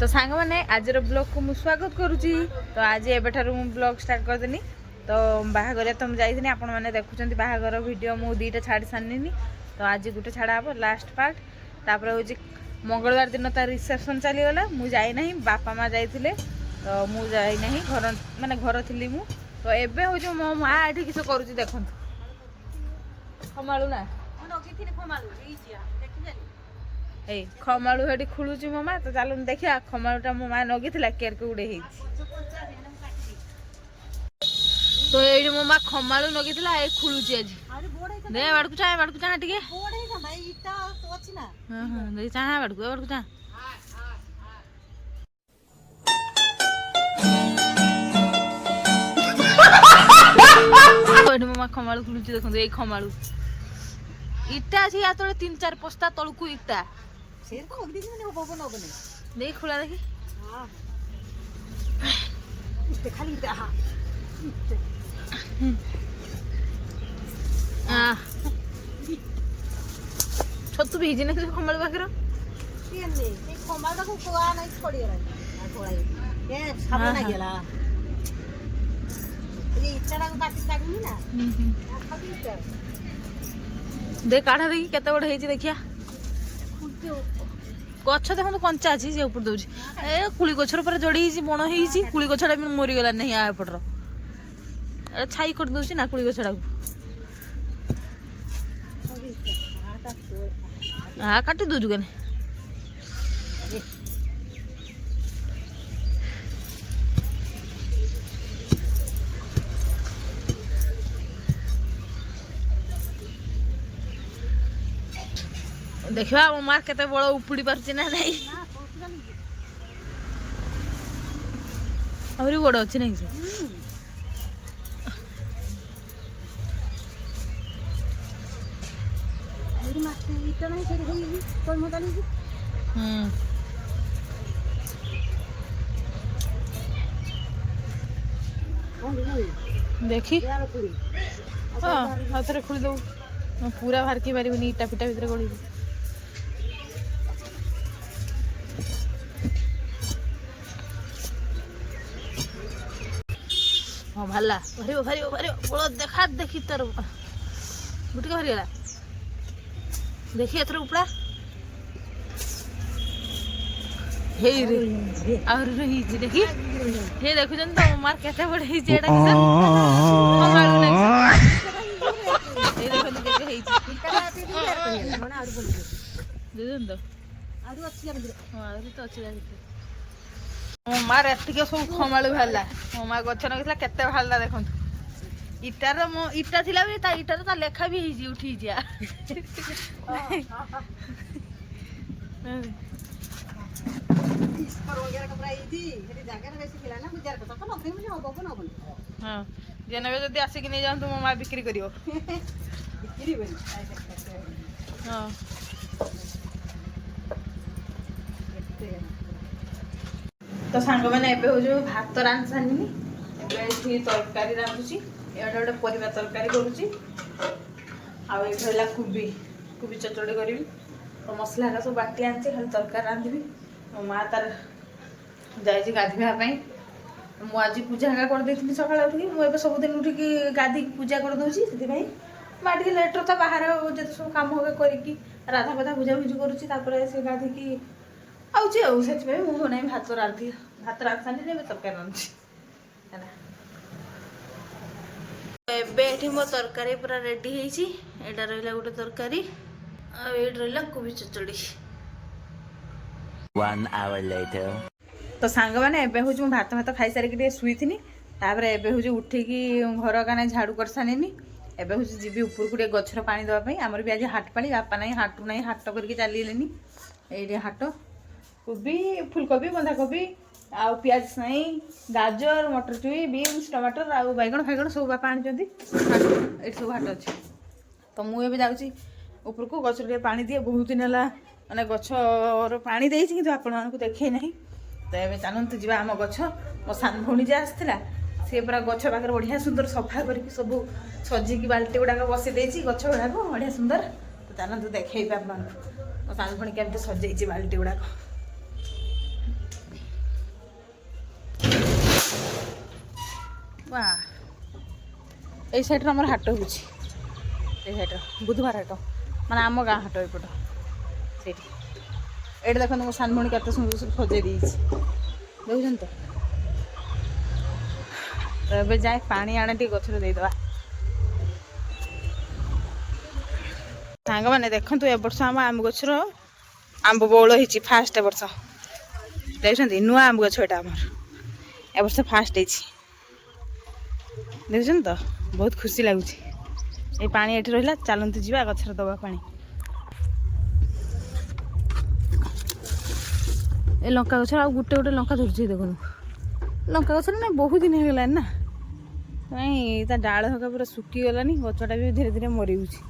तो सांग मैंने आज ब्लॉग को मुझे स्वागत करुच्ची। तो आज एबेठार ब्लॉग स्टार्ट करदेनी। तो बाहागर तो मुझे आपण मैंने देखुं बाहागर वीडियो मु दुईटा छाड़ी सारे। तो आज गोटे छाड़ा हम लास्ट पार्ट। तापर हूँ मंगलवार दिन तार रिसेप्शन चलीगला मुझे जाना बापा माँ जाते। तो मुझे जाना घर माने घर थी मु। तो एबे हूँ मो माँ ये किस कर देखु खमाणु ना खमाणु हेटी खुलुची मो माँ। तो चलो देखिया खमाणुटा मो माँ नगी केर के गुड़े तो ये मो माँ खमाणु नगी खुलुची आज दे बाड़कू चाहे बाड़कू चाहे टिके हां हां दे चाहे बाड़कू बाड़कू चाहे तो मो माँ खमाणु खुलुची देखो ये खमाणु इटा अछि या तोले 3-4 पस्ता तळकू इटा शेर को अगदी ने बबन बने देख खुला देखी हां इटे खाली इटा हां छतु भेजी ने खमाल बाखर केने ए खमाल को कोआ नहीं छोड़ी रे थोड़ा ए साबन ना गेला ये इटा को पाती काढनी ना दे काढ़ा देखी केते बड़ हेजी देखिया गछ देखो कंचा अच्छी से ऊपर दौर ए कुली गछर पर जोड़ी बण हो कुली गछटा भी मरी गला नहीं एपटर छाई कर दौर ना कुली गछटा हाँ काटी दौचु कने देखा मो माँ केते बड़ उपुड़ी पार्ची ना नहीं आहरी बड़ अच्छी नहीं से देखी हाँ हाथ खोली दो पूरा बाहर की पारि इटा फिटा भितर गली हाँ भला भर भर भर बड़ देखा देखी तार गुटिक भरीगला देखी एथर उपड़ा देखी हे देखुन तो मार केते बड़ हे जेडा किसा खमाळु नै हे देखन के हे देदन तो आरु अच्छी लाग हां आरु तो अच्छी लाग मो मार एतिके सब खमाळु भाला मो मा गछ नगितला केते भाला देखन इटार मो इटा थिला बे ता इटार ता लेखा भी हिजी उठी जिया हां जेनबे जदी आसी कि नै जान तो मो मा बिक्री करियो बिक्री बनी हां तो सांग मैंने एबे हो जो भात रांध सानी एबे तरकारी रांधुची एटा गोटे परिवा तरकारी करूची आ एला कुबी कुबी चचड़ी करी तो मसला का सब बाटी आनी खाली तरकारी रांधि मो माँ तार जाइए गाधोवाई मु आज पूजा हाँ करदे सकाल उठिक मुझे सबुदिन उठिक गाधी पूजा करदे से माँ टे लेटर तो बाहर जो सब कम करके राधा पधा भुजा भुजी करुच्ची से गाधिकी आउे मुझे बनाई भात रांधि सारी तरकारी रांधुची एबे मो तरकारी पूरा रेडी होती एटा रहा गोटे तरकारी रहा कोबी चचड़ी 1 hour later तो सांग मैंने एबे हूँ भात भात खाई सारिक शुई थी तापर एबे हूँ उठिकी घर गाने झाड़ू कर सानी एबे हूँ जी ऊपर को गछर पानी देवाई आमर भी आज हाट पाली बापा ना हाटू ना हाट करके चलिए ये हाट कोबी फुलकोबी बंधाकोबी आउ पियाज नाई गाजर मटर चुई बीन्स टमाटर आउ बैगण फैगण सब बापा आनी ये सब हाट अच्छे तो मुझे जाऊँगी ऊपर को गचर पानी दिए बहुत दिन है मैंने गचर पानी देती कि आपण देखे ना तो ये चलते जी आम गछ मो सान भौणी जे आसला सी पूरा गछ पाखे बढ़िया सुंदर सफा करके सब सजिकी बाल्टी गुड़ाक बसई देती गछ गुड़ाक बढ़िया सुंदर तो चलते देखे मो सान भौणी केमती सजे बाल्टी गुड़ाक वा এই সাইডରେ ଆମର ହାଟ ହେଉଛି এই ସାଇଡ୍ର ବୁଧବାର ହାଟ ମାନେ ଆମ ଗାଁ ହାଟ ଏପଟ ସେଇଠି ଏଇଠି ଦେଖନ୍ତୁ ମୋ ସାନ ଭଉଣୀ କେତେ ସୁନ୍ଦର ସବୁ ସଜେଇ ଦେଇଛି ଦେଖୁଛନ୍ତି ତ ଏବେ ଯାଏ ପାଣି ଆଣେ ଟିକେ ଗଛରେ ଦେଇଦେବା ସାଙ୍ଗମାନେ ଦେଖନ୍ତୁ ଏ ବର୍ଷ ଆମ ଆମ୍ବ ଗଛର ଆମ୍ବ ବଉଳ ହେଇଛି ଫାଷ୍ଟ ଏ ବର୍ଷ ଦେଖୁଛନ୍ତି ନୂଆ ଆମ୍ବ ଗଛ ଏଇଟା ଆମର ଏ ବର୍ଷ ଫାଷ୍ଟ ହେଇଛି ଦେଖୁଛନ୍ତି ତ ବହୁତ ଖୁସି ଲାଗୁଛି এই ପାଣି ଏଠି ରହିଲା ଚାଲନ୍ତୁ ଯିବା ଗଛରେ ଦେବା ପାଣି ଏ ଲଙ୍କା ଗଛରେ ଆଉ ଗୋଟେ ଗୋଟେ ଲଙ୍କା ଧରୁଛି ଦେଖନ୍ତୁ ଲଙ୍କା ଗଛରେ ନା ବହୁତ ଦିନ ହେଇଗଲାଣି ନା କାଇଁ ତା ଡାଳ ହକା ପୁରା ଶୁଖିଗଲାନି ଗଛଟା ବି ଧୀରେ ଧୀରେ ମରିଯାଉଛି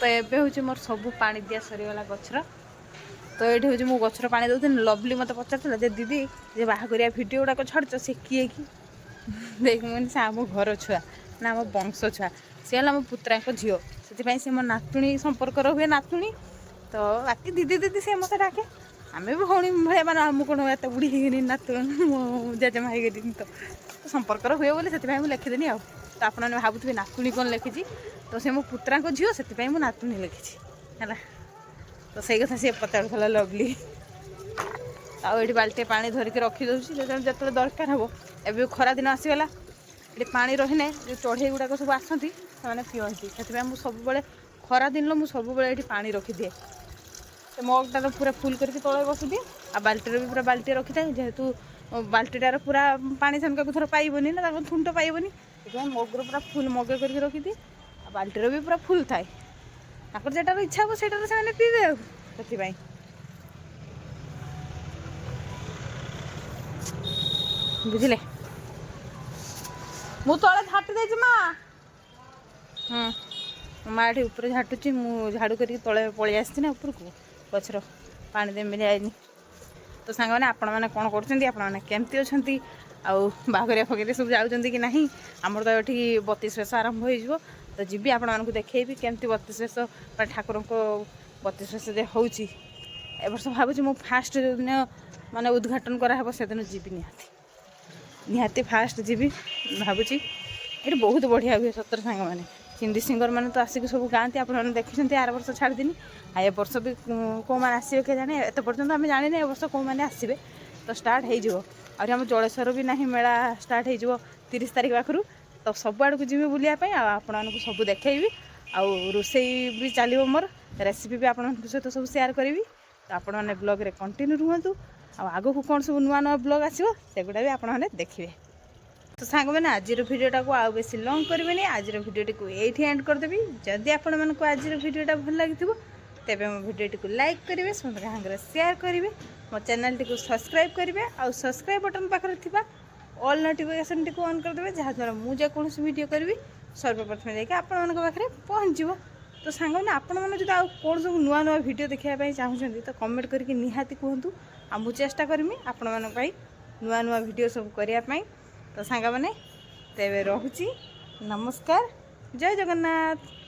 तो एबे हूँ मोर सब पानी दिया सरीगला गचर तो ये हूँ मो गचर पानी दूसरी लवली मत पचार दीदी जे बाहागरिया भिड गुड़ाक छाड़ से किए कि देख मुझे से आम घर छुआ ना आम वंश छुआ सी है मो पुत्रा झील से मो नातुणी संपर्क हुए नातुणी तो बाकी दीदी दीदी से मत डाके आम भी भौणी भाई मैंने आम कौन एत बुढ़ी है नातु मो जेजेमा है तो संपर्क हुए बोले से लिखिदेनी आ तो आपने भावुवे नातुणी कौन लिखी तो से मो पुत्रा झील से मो नातुणी लिखी है तो सही कथा सी पचार लवली आठी बाल्टी पा धरिकी रखीदे जो दरकार हम ए खरा दिन आसीगला ये पा रही जो चढ़ई गुड़ाक सब आसती से पीती से सब खरा दिन मुझे सब ये पा रखीदे मगटा तो पूरा फुल करके तले बसुदी आ बाल्टीर भी पूरा बाल्टी रखी था जेहेतु बाल्टीटार पूरा पानी सेमका थर पाइबनी ना थुंट पाइबनी मगर पूरा फुल मगे करके रखीदी आ बाल्टीर भी पूरा फुल थाए जेटार इच्छा हम से पीबे से बुझे मु तले झाटी दे माँ माँ ये ऊपर झाटुची मु झाड़ू करके तले पलि आसी ना ऊपर को गचर पानी देमी आईनी तो सांग मैंने आपण मैंने कौन करमती अच्छा बाहरिया फगरिया सब जाऊँच कि नहीं आमर तो ये 32 वर्ष आरंभ हो तो जी आपण मानक देखी केमती 32 वर्ष ठाकुर को 32 वर्ष जे हो वर्ष भावुँ मु फास्ट जो दिन माने उद्घाटन कराब से दिन जी निहाती फास्ट जी भावुँ ये बहुत बढ़िया हुए सतर सांग मैंने हिंदी सिंगर मैंने तो आसिक सब गाँति आप देखते आर वर्ष छाड़ दिन आ ए वर्ष भी कौ मैंने आसवे के जाने एत पर्यटन आम जाने ए वर्ष कौ मैंने आसवे तो स्टार्ट होम जलेश्वर भी ना मेला स्टार्ट हो 30 तारीख पाखु तो सब आड़ को जी बुलायापी आपण सब देखी आउ रोसई भी चलो मोर रेसिपी भी आपण सहित सब सेयार करी तो आपण मैंने ब्लॉग रे कंटिन्यू रुहतु आग को कौन सब नुआ नुआ ब्लॉग आसो सेगुड़ा भी आपण मैंने देखिए तो सांग मैंने आज भिडियोटा को आउ बेसी लंग करें आज भिडियोटी को ये एंड करदेवी जदि आपण मानक आज भिडियोटा भल लगी तेज मो भिडियोटी को लाइक करेंगे समस्त सागर सेयार करेंगे मो चैनल टी को सब्सक्राइब करेंगे आ सब्सक्राइब बटन पाखे थी ऑल नोटिफिकेशन टी ऑन करदे जहाँद्वारा मुझे कौन वीडियो करी सर्वप्रथम जाके आपण पाखे पहुँचो। तो सांग मैंने आपण मैंने जो कौन सब नुआ नुआ वीडियो देखा चाहूँगी तो कमेंट करके निहाती कहतु आ मु चेष्टा करमी आपण मानी नुआ नुआ वीडियो सब करने। तो सांग मैंने तेरे रोची नमस्कार जय जगन्नाथ।